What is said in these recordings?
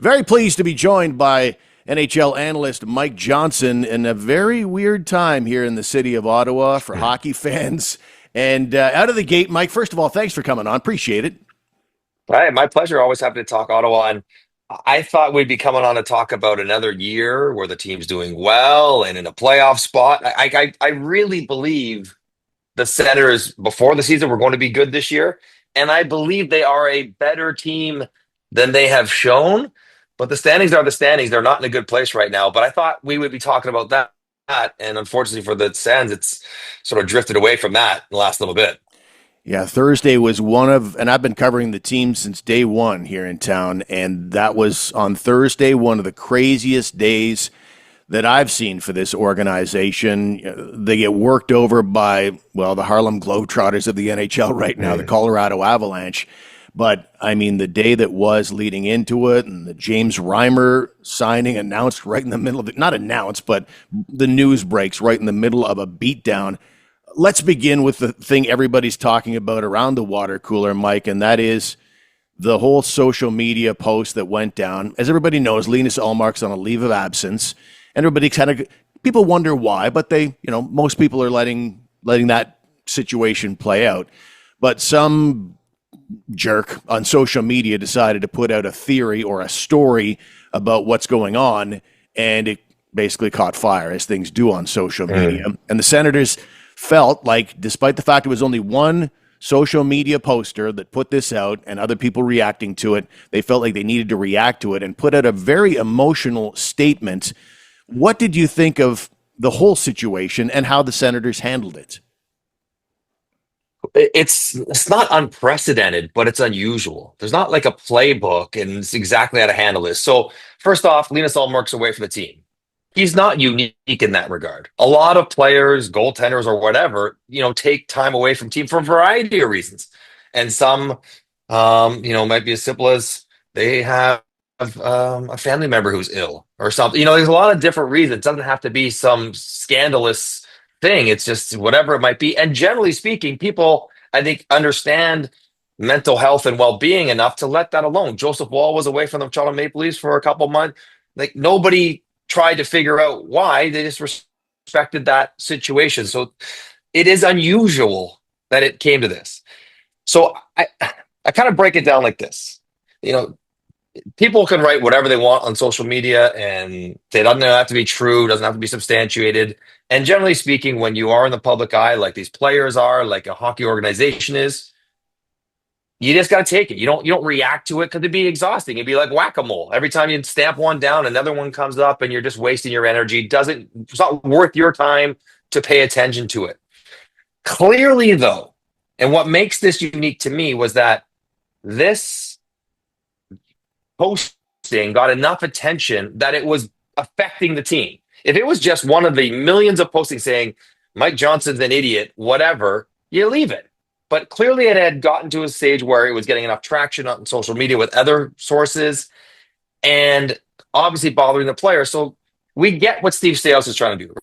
Very pleased to be joined by NHL analyst Mike Johnson in a very weird time here in the city of Ottawa for hockey fans. And out of the gate, Mike, first of all, thanks for coming on. Appreciate it. Hey, my pleasure. Always happy to talk Ottawa. And I thought we'd be coming on to talk about another year where the team's doing well and in a playoff spot. I really believe the Senators before the season were going to be good this year, and I believe they are a better team than they have shown. But the standings are the standings; they're not in a good place right now. But I thought we would be talking about that, and unfortunately for the Sens, it's sort of drifted away from that in the last little bit. Yeah, Thursday was and I've been covering the team since day one here in town, and that was on Thursday, one of the craziest days that I've seen for this organization. They get worked over by, well, the Harlem Globetrotters of the NHL right now, the Colorado Avalanche. But, I mean, the day that was leading into it and the James Reimer signing announced right in the middle of it, not announced, but the news breaks right in the middle of a beatdown. Let's begin with the thing everybody's talking about around the water cooler, Mike, and that is the whole social media post that went down. As everybody knows, Linus Ullmark's on a leave of absence. Everybody people wonder why, but most people are letting that situation play out. But some jerk on social media decided to put out a theory or a story about what's going on, and it basically caught fire, as things do on social media. And the Senators felt like, despite the fact it was only one social media poster that put this out and other people reacting to it, they felt like they needed to react to it and put out a very emotional statement. What did you think of the whole situation and how the Senators handled it? It's not unprecedented, but it's unusual. There's not like a playbook, and it's exactly how to handle this. So first off, Linus Ullmark's away from the team. He's not unique in that regard. A lot of players, goaltenders, or whatever, take time away from team for a variety of reasons, and some, might be as simple as they have a family member who's ill or something. There's a lot of different reasons. It doesn't have to be some scandalous thing. It's just whatever it might be. And generally speaking, people, I think, understand mental health and well-being enough to let that alone. Joseph Wall was away from the Toronto Maple Leafs for a couple of months. Like, nobody tried to figure out why. They just respected that situation. So it is unusual that it came to this. So I kind of break it down like this. People can write whatever they want on social media, and it doesn't have to be true, doesn't have to be substantiated. And generally speaking, when you are in the public eye, like these players are, like a hockey organization is, you just got to take it. You don't react to it because it'd be exhausting. It'd be like whack-a-mole. Every time you stamp one down, another one comes up, and you're just wasting your energy. It's not worth your time to pay attention to it. Clearly, though, and what makes this unique to me was that this posting got enough attention that it was affecting the team. If it was just one of the millions of postings saying Mike Johnson's an idiot, whatever, you leave it. But clearly it had gotten to a stage where it was getting enough traction on social media with other sources and obviously bothering the player. So we get what Steve Staios is trying to do,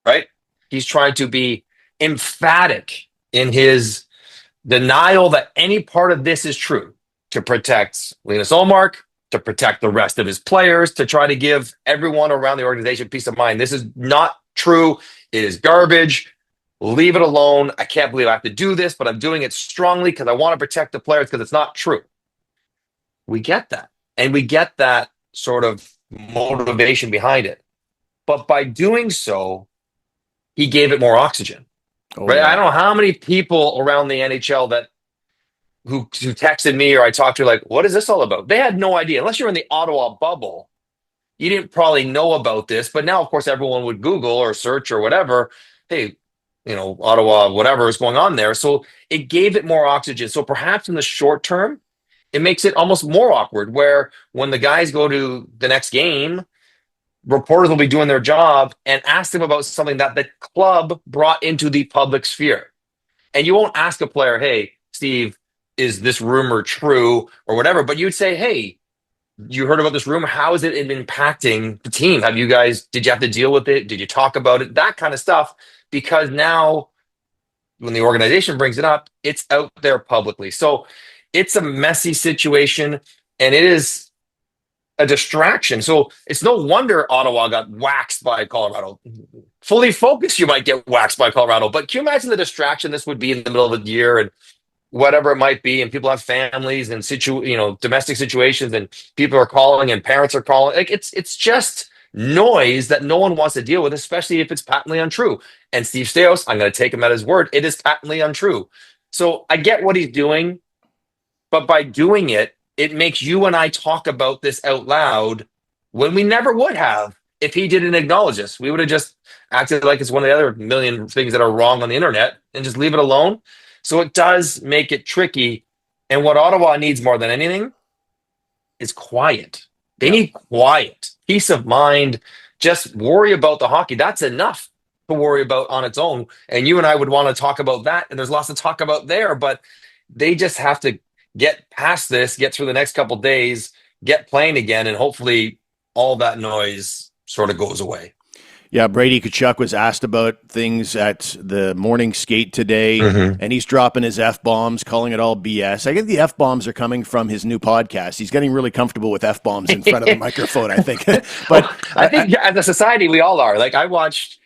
right? He's trying to be emphatic in his denial that any part of this is true to protect Linus Ullmark, to protect the rest of his players, to try to give everyone around the organization peace of mind. This is not true. It is garbage. Leave it alone. I can't believe I have to do this, but I'm doing it strongly because I want to protect the players because it's not true. We get that. And we get that sort of motivation behind it. But by doing so, he gave it more oxygen. Oh, Right? yeah. I don't know how many people around the NHL who texted me or I talked to, like, what is this all about? They had no idea. Unless you're in the Ottawa bubble, you didn't probably know about this. But now, of course, everyone would Google or search or whatever. Hey, Ottawa, whatever is going on there. So it gave it more oxygen. So perhaps in the short term, it makes it almost more awkward where when the guys go to the next game, reporters will be doing their job and ask them about something that the club brought into the public sphere. And you won't ask a player, hey, Steve, is this rumor true or whatever? But you'd say, hey, you heard about this rumor. How is it impacting the team? Did you have to deal with it? Did you talk about it? That kind of stuff. Because now when the organization brings it up, it's out there publicly. So it's a messy situation. And it is a distraction. So it's no wonder Ottawa got waxed by Colorado. Fully focused, you might get waxed by Colorado. But can you imagine the distraction this would be in the middle of the year and whatever it might be, and people have families and domestic situations, and people are calling and parents are calling. Like it's just noise that no one wants to deal with, especially if it's patently untrue. And Steve Stais, I'm going to take him at his word. It is patently untrue. So I get what he's doing, but by doing it, it makes you and I talk about this out loud when we never would have if he didn't acknowledge us. We would have just acted like it's one of the other million things that are wrong on the internet and just leave it alone. So it does make it tricky. And what Ottawa needs more than anything is quiet. They need quiet, peace of mind. Just worry about the hockey. That's enough to worry about on its own. And you and I would want to talk about that. And there's lots to talk about there, but they just have to get past this, get through the next couple of days, get playing again, and hopefully all that noise sort of goes away. Yeah, Brady Tkachuk was asked about things at the morning skate today, and he's dropping his F-bombs, calling it all BS. I think the F-bombs are coming from his new podcast. He's getting really comfortable with F-bombs in front of the microphone, I think. But well, I think as a society, we all are. Like I watched,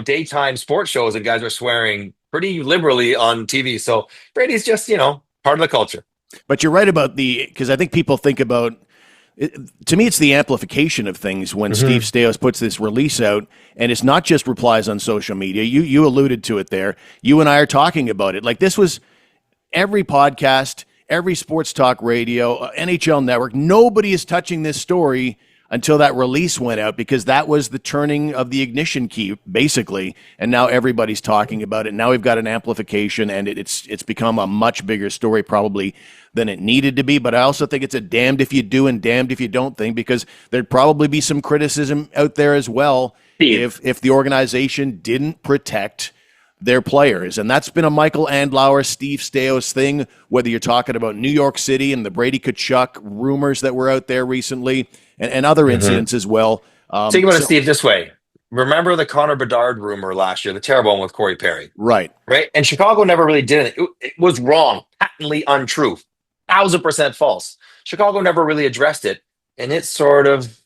daytime sports shows and guys are swearing pretty liberally on TV. So Brady's just, part of the culture. But you're right about because I think people think about, to me, it's the amplification of things when Steve Stais puts this release out, and it's not just replies on social media. You alluded to it there. You and I are talking about it. Like this was every podcast, every sports talk radio, NHL network. Nobody is touching this story until that release went out, because that was the turning of the ignition key, basically. And now everybody's talking about it. Now we've got an amplification, and it's become a much bigger story probably than it needed to be. But I also think it's a damned if you do and damned if you don't thing, because there'd probably be some criticism out there as well if the organization didn't protect their players. And that's been a Michael Andlauer, Steve Stais thing, whether you're talking about New York City and the Brady Tkachuk rumors that were out there recently, and other incidents as well. Think about it, Steve, this way. Remember the Connor Bedard rumor last year, the terrible one with Corey Perry? Right. And Chicago never really did it. It was wrong, patently untrue, 1,000% false. Chicago never really addressed it, and it sort of,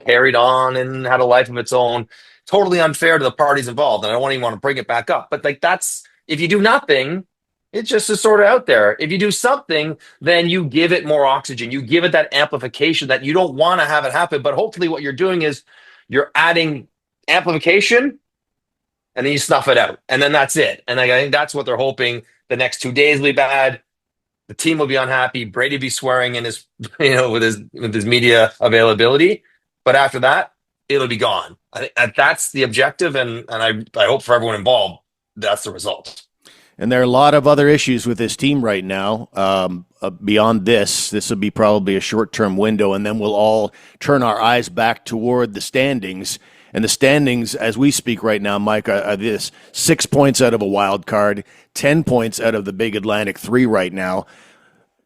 carried on and had a life of its own. Totally unfair to the parties involved, and I don't even want to bring it back up. But that's if you do nothing, it just is sort of out there. If you do something, then you give it more oxygen. You give it that amplification that you don't want to have it happen. But hopefully what you're doing is you're adding amplification, and then you snuff it out. And then that's it. And I think that's what they're hoping. The next 2 days will be bad. The team will be unhappy. Brady be swearing in his, with his media availability. But after that, it'll be gone. I think that's the objective, and I hope for everyone involved, that's the result. And there are a lot of other issues with this team right now. Beyond this will be probably a short-term window, and then we'll all turn our eyes back toward the standings. And the standings, as we speak right now, Mike, are this: 6 points out of a wild card, 10 points out of the Big Atlantic 3 right now.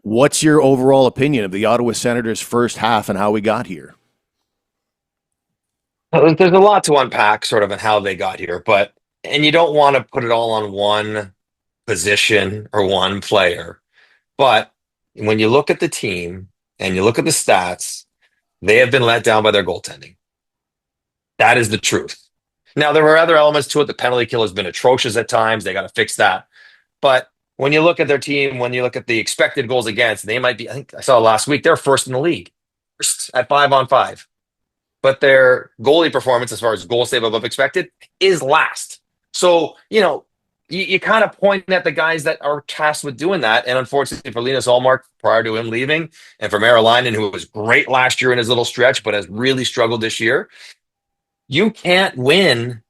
What's your overall opinion of the Ottawa Senators' first half and how we got here? There's a lot to unpack sort of in how they got here, and you don't want to put it all on one position or one player. But when you look at the team and you look at the stats, they have been let down by their goaltending. That is the truth. Now, there were other elements to it. The penalty kill has been atrocious at times. They got to fix that. But when you look at their team, when you look at the expected goals against, they might be, I think I saw last week, they're first in the league, first at 5-on-5. But their goalie performance, as far as goal save above expected, is last. So, you kind of point at the guys that are tasked with doing that. And unfortunately for Linus Ullmark, prior to him leaving, and for Merilainen, who was great last year in his little stretch, but has really struggled this year, you can't win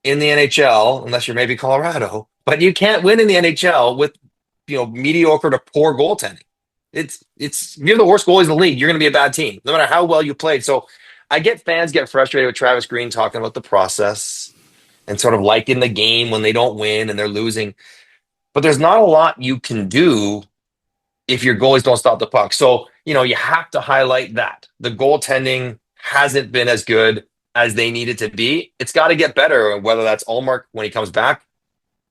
in the NHL unless you're maybe Colorado. But you can't win in the NHL with, mediocre to poor goaltending. It's if you're the worst goalies in the league, you're going to be a bad team, no matter how well you played. So I get fans get frustrated with Travis Green talking about the process and sort of liking the game when they don't win and they're losing. But there's not a lot you can do if your goalies don't stop the puck. So, you have to highlight that. The goaltending hasn't been as good as they need it to be. It's got to get better, whether that's Ullmark when he comes back,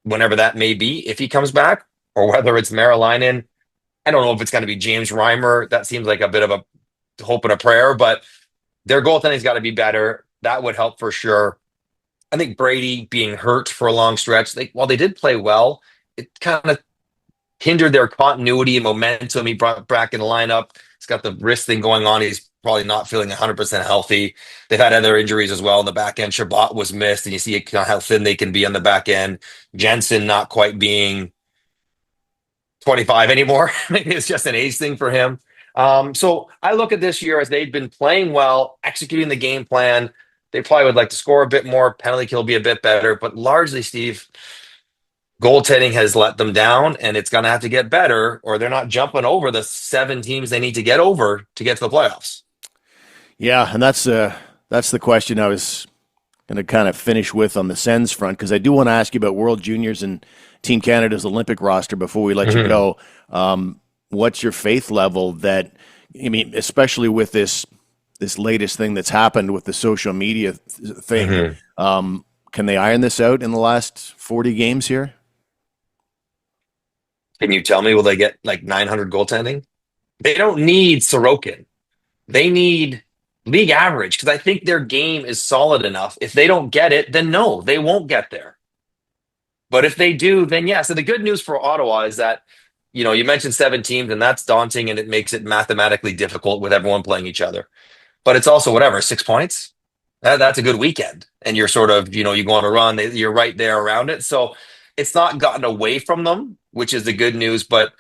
whenever that may be, if he comes back, or whether it's Merilainen. I don't know if it's going to be James Reimer. That seems like a bit of a hope and a prayer, but their goaltending's got to be better. That would help for sure. I think Brady being hurt for a long stretch, while they did play well, it kind of hindered their continuity and momentum. He brought back in the lineup. He's got the wrist thing going on. He's probably not feeling 100% healthy. They've had other injuries as well in the back end. Shabbat was missed, and you see how thin they can be on the back end. Jensen not quite being 25 anymore. Maybe it's just an age thing for him. So I look at this year as they've been playing well, executing the game plan. They probably would like to score a bit more. Penalty kill be a bit better, but largely, Steve, goaltending has let them down, and it's going to have to get better, or they're not jumping over the 7 teams they need to get over to get to the playoffs. Yeah, and that's the question I was going to kind of finish with on the Sens front, because I do want to ask you about World Juniors and Team Canada's Olympic roster before we let you go. What's your faith level that, I mean, especially with this latest thing that's happened with the social media thing, can they iron this out in the last 40 games here? Can you tell me, will they get like 900 goaltending? They don't need Sorokin. They need league average, because I think their game is solid enough. If they don't get it, then no, they won't get there. But if they do, then yes. And the good news for Ottawa is that, you mentioned 7 teams, and that's daunting, and it makes it mathematically difficult with everyone playing each other. But it's also 6 points. That's a good weekend. And you're sort of, you go on a run, you're right there around it. So it's not gotten away from them, which is the good news. But,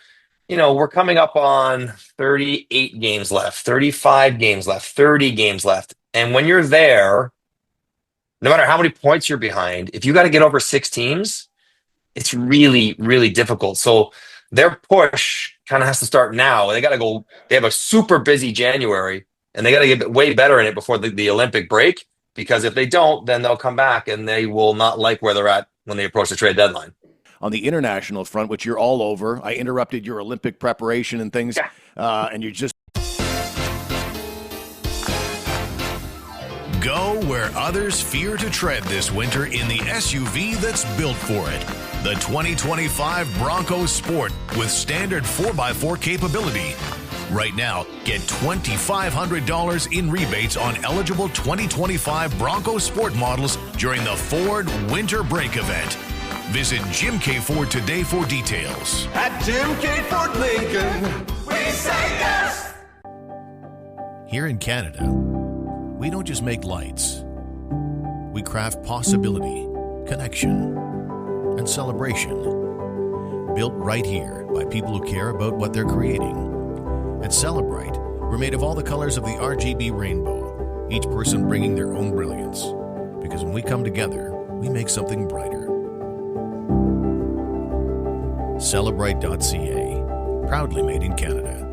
we're coming up on 38 games left, 35 games left, 30 games left. And when you're there, no matter how many points you're behind, if you got to get over 6 teams, it's really, really difficult. So their push kind of has to start now. They got to go. They have a super busy January, and they got to get way better in it before the Olympic break, because if they don't, then they'll come back and they will not like where they're at when they approach the trade deadline. On the international front, which you're all over, I interrupted your Olympic preparation and things, and you're just... Go where others fear to tread this winter in the SUV that's built for it. The 2025 Bronco Sport with standard 4x4 capability. Right now, get $2,500 in rebates on eligible 2025 Bronco Sport models during the Ford Winter Break event. Visit Jim K. Ford today for details. At Jim K. Ford Lincoln, we say yes! Here in Canada, we don't just make lights. We craft possibility, connection, and celebration. Built right here by people who care about what they're creating. At Celebrite, we're made of all the colors of the RGB rainbow, each person bringing their own brilliance. Because when we come together, we make something brighter. Celebrite.ca, proudly made in Canada.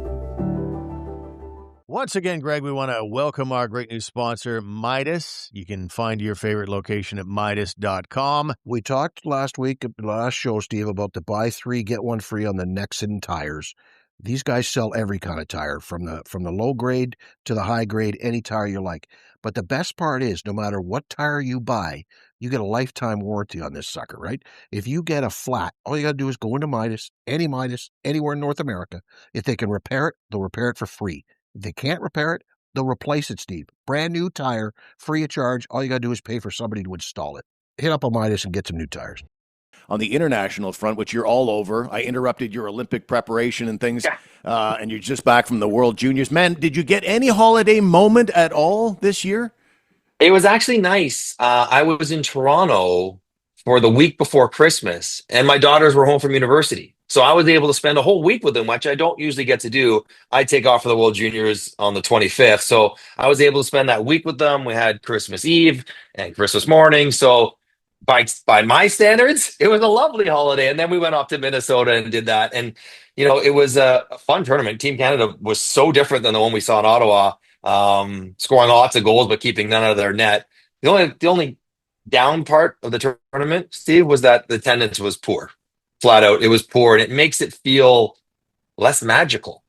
Once again, Greg, we want to welcome our great new sponsor, Midas. You can find your favorite location at Midas.com. We talked last week, last show, Steve, about the buy 3, get 1 free on the Nexen tires. These guys sell every kind of tire, from the low grade to the high grade, any tire you like. But the best part is, no matter what tire you buy, you get a lifetime warranty on this sucker, right? If you get a flat, all you got to do is go into Midas, anywhere in North America. If they can repair it, they'll repair it for free. If they can't repair it, they'll replace it, Steve. Brand new tire, free of charge. All you got to do is pay for somebody to install it. Hit up a Midas and get some new tires. On the international front, which you're all over, I interrupted your Olympic preparation and things, and you're just back from the World Juniors. Man, did you get any holiday moment at all this year? It was actually nice. I was in Toronto for the week before Christmas, and my daughters were home from university. So I was able to spend a whole week with them, which I don't usually get to do. I take off for the World Juniors on the 25th. So I was able to spend that week with them. We had Christmas Eve and Christmas morning. So by my standards, it was a lovely holiday. And then we went off to Minnesota and did that. And, it was a fun tournament. Team Canada was so different than the one we saw in Ottawa, scoring lots of goals, but keeping none out of their net. The only down part of the tournament, Steve, was that the attendance was poor. Flat out, it was poor, and it makes it feel less magical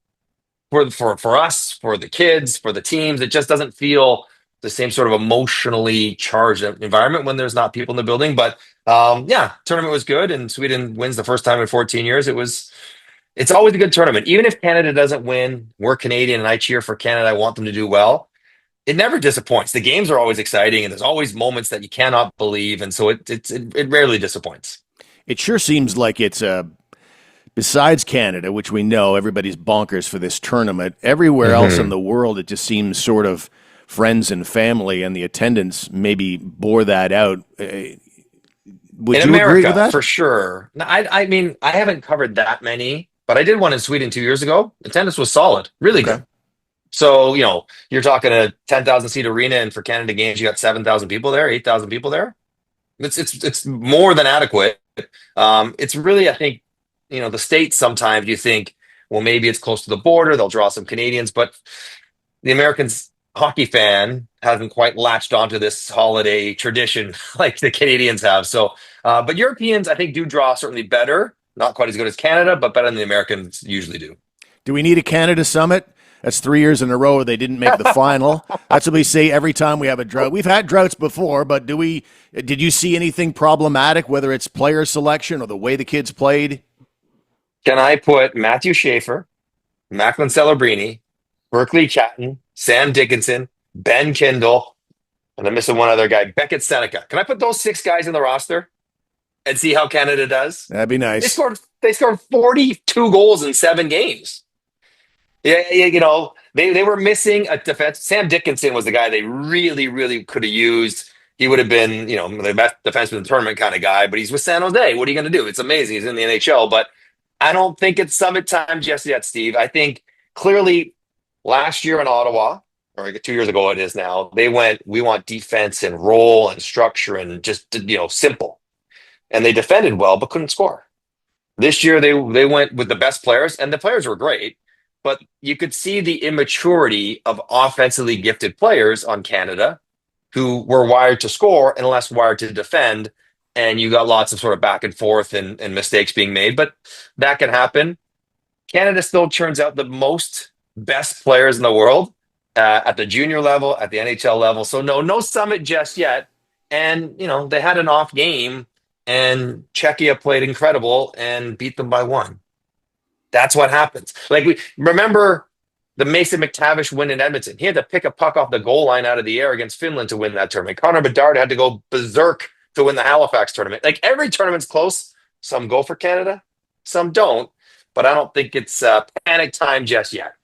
for us, for the kids, for the teams. It just doesn't feel the same sort of emotionally charged environment when there's not people in the building. But tournament was good, and Sweden wins the first time in 14 years. It was It's always a good tournament. Even if Canada doesn't win, we're Canadian and I cheer for Canada. I want them to do well. It never disappoints. The games are always exciting and there's always moments that you cannot believe. And so it rarely disappoints. It sure seems like it's besides Canada, which we know everybody's bonkers for this tournament, everywhere else in the world, it just seems sort of friends and family, and the attendance maybe bore that out. Would In you agree America, with that? for sure. Now, I mean, I haven't covered that many, but I did one in Sweden 2 years ago. Attendance was solid, really Okay. good. So, you're talking a 10,000 seat arena, and for Canada games, you got 7,000 people there, 8,000 people there. It's more than adequate. It's really, I think, the States sometimes you think, well, maybe it's close to the border, they'll draw some Canadians, but the Americans hockey fan hasn't quite latched onto this holiday tradition like the Canadians have. So, but Europeans, I think, do draw certainly better, not quite as good as Canada, but better than the Americans usually do. Do we need a Canada summit? That's 3 years in a row they didn't make the final. That's what we say every time we have a drought. We've had droughts before, but did you see anything problematic, whether it's player selection or the way the kids played? Can I put Matthew Schaefer, Macklin Celebrini, Berkeley Catton, Sam Dickinson, Ben Kindle, and I'm missing one other guy, Beckett Seneca. Can I put those 6 guys in the roster and see how Canada does? That'd be They nice. scored 42 goals in 7 games. Yeah, they were missing a defense. Sam Dickinson was the guy they really, really could have used. He would have been, the best defenseman in the tournament kind of guy, but he's with San Jose. What are you going to do? It's amazing. He's in the NHL, but I don't think it's summit time just yet, Steve. I think clearly last year in Ottawa, or 2 years ago it is now, we want defense and role and structure and just, simple. And they defended well, but couldn't score. This year they went with the best players, and the players were great. But you could see the immaturity of offensively gifted players on Canada who were wired to score and less wired to defend. And you got lots of sort of back and forth and mistakes being made. But that can happen. Canada still churns out the most best players in the world at the junior level, at the NHL level. So no summit just yet. And, they had an off game, and Czechia played incredible and beat them by 1. That's what happens. Like, we remember the Mason McTavish win in Edmonton. He had to pick a puck off the goal line out of the air against Finland to win that tournament. Connor Bedard had to go berserk to win the Halifax tournament. Like, every tournament's close. Some go for Canada, some don't. But I don't think it's panic time just yet.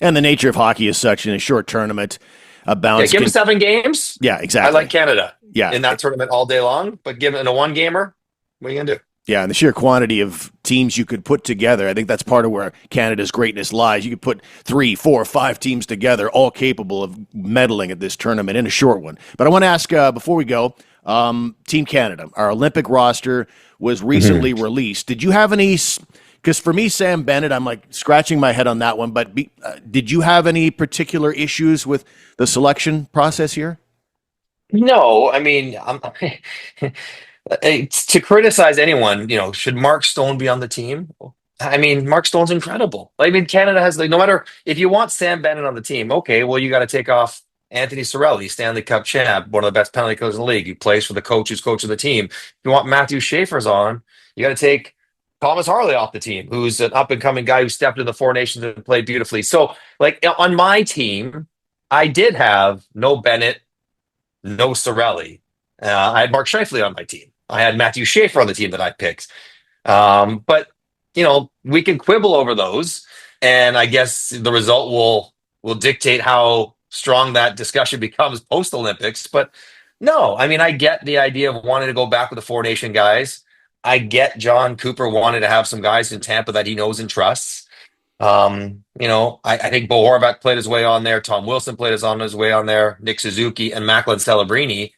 And the nature of hockey is such in a short tournament. A bounce. Give them 7 games. Yeah, exactly. I like Canada. Yeah. In that tournament all day long. But give it in a 1-gamer, what are you going to do? Yeah, and the sheer quantity of teams you could put together, I think that's part of where Canada's greatness lies. You could put 3, 4, 5 teams together, all capable of medaling at this tournament in a short one. But I want to ask, before we go, Team Canada, our Olympic roster was recently released. Did you have any, because for me, Sam Bennett, I'm like scratching my head on that one, but did you have any particular issues with the selection process here? No, I mean, to criticize anyone, should Mark Stone be on the team? I mean, Mark Stone's incredible. I mean, Canada has, no matter if you want Sam Bennett on the team, okay, well, you got to take off Anthony Cirelli, Stanley Cup champ, one of the best penalty killers in the league. He plays for the coach who's coach of the team. If you want Matthew Schaefer's on, you got to take Thomas Harley off the team, who's an up and coming guy who stepped into the Four Nations and played beautifully. So, like, on my team, I did have no Bennett, no Cirelli. I had Mark Scheifele on my team. I had Matthew Schaefer on the team that I picked. But, we can quibble over those. And I guess the result will dictate how strong that discussion becomes post-Olympics. But no, I mean, I get the idea of wanting to go back with the Four Nation guys. I get John Cooper wanting to have some guys in Tampa that he knows and trusts. I think Bo Horvat played his way on there. Tom Wilson played his way on there. Nick Suzuki and Macklin Celebrini.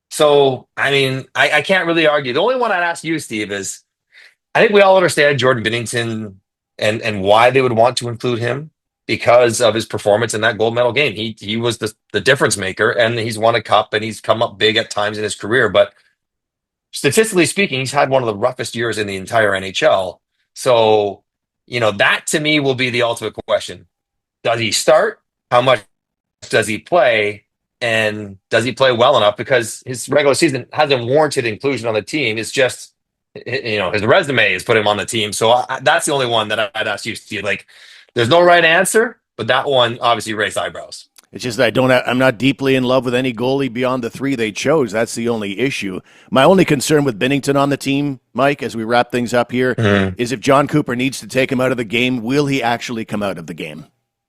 So, I mean, I can't really argue. The only one I'd ask you, Steve, is I think we all understand Jordan Binnington and why they would want to include him because of his performance in that gold medal game. He was the difference maker, and he's won a cup, and he's come up big at times in his career. But statistically speaking, he's had one of the roughest years in the entire NHL. So, that to me will be the ultimate question. Does he start? How much does he play? And does he play well enough? Because his regular season hasn't warranted inclusion on the team. It's just his resume has put him on the team. So that's the only one that I'd ask you, Steve. Like, there's no right answer, but that one obviously raised eyebrows. It's just that I'm not deeply in love with any goalie beyond the three they chose. That's the only issue. My only concern with Binnington on the team, Mike, as we wrap things up here, is if John Cooper needs to take him out of the game, will he actually come out of the game?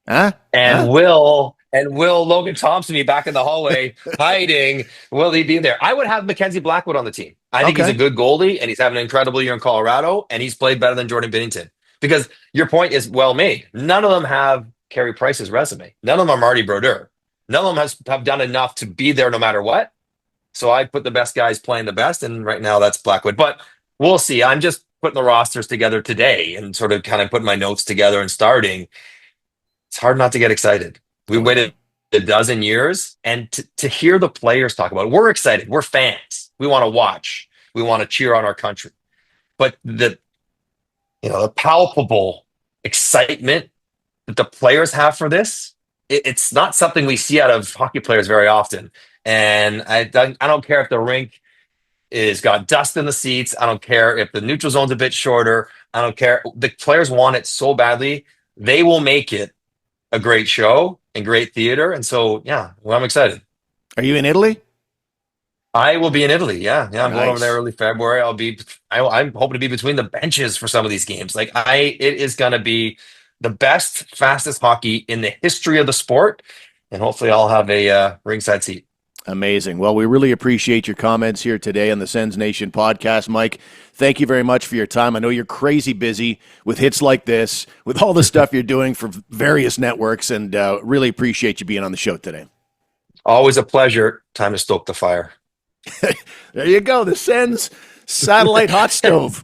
Huh? And will Logan Thompson be back in the hallway hiding? Will he be there? I would have Mackenzie Blackwood on the team. I think he's a good goalie, and he's having an incredible year in Colorado, and he's played better than Jordan Binnington. Because your point is well made. None of them have Carey Price's resume. None of them are Marty Brodeur. None of them have done enough to be there no matter what. So I put the best guys playing the best, and right now that's Blackwood. But we'll see. I'm just putting the rosters together today and sort of kind of putting my notes together and starting. It's hard not to get excited. We waited a dozen years, and to hear the players talk about it, we're excited. We're fans. We want to watch. We want to cheer on our country. But the palpable excitement that the players have for this, it's not something we see out of hockey players very often. And I don't care if the rink is got dust in the seats. I don't care if the neutral zone's a bit shorter. I don't care. The players want it so badly. They will make it a great show and great theater. And so, I'm excited. Are you in Italy? I will be in Italy. Yeah. I'm going over Nice. there early February. I'm hoping to be between the benches for some of these games. It is going to be the best, fastest hockey in the history of the sport. And hopefully I'll have a ringside seat. Amazing. Well, we really appreciate your comments here today on the Sens Nation podcast. Mike, thank you very much for your time. I know you're crazy busy with hits like this, with all the stuff you're doing for various networks, and really appreciate you being on the show today. Always a pleasure. Time to stoke the fire. There you go, the Sens Satellite Hot Stove.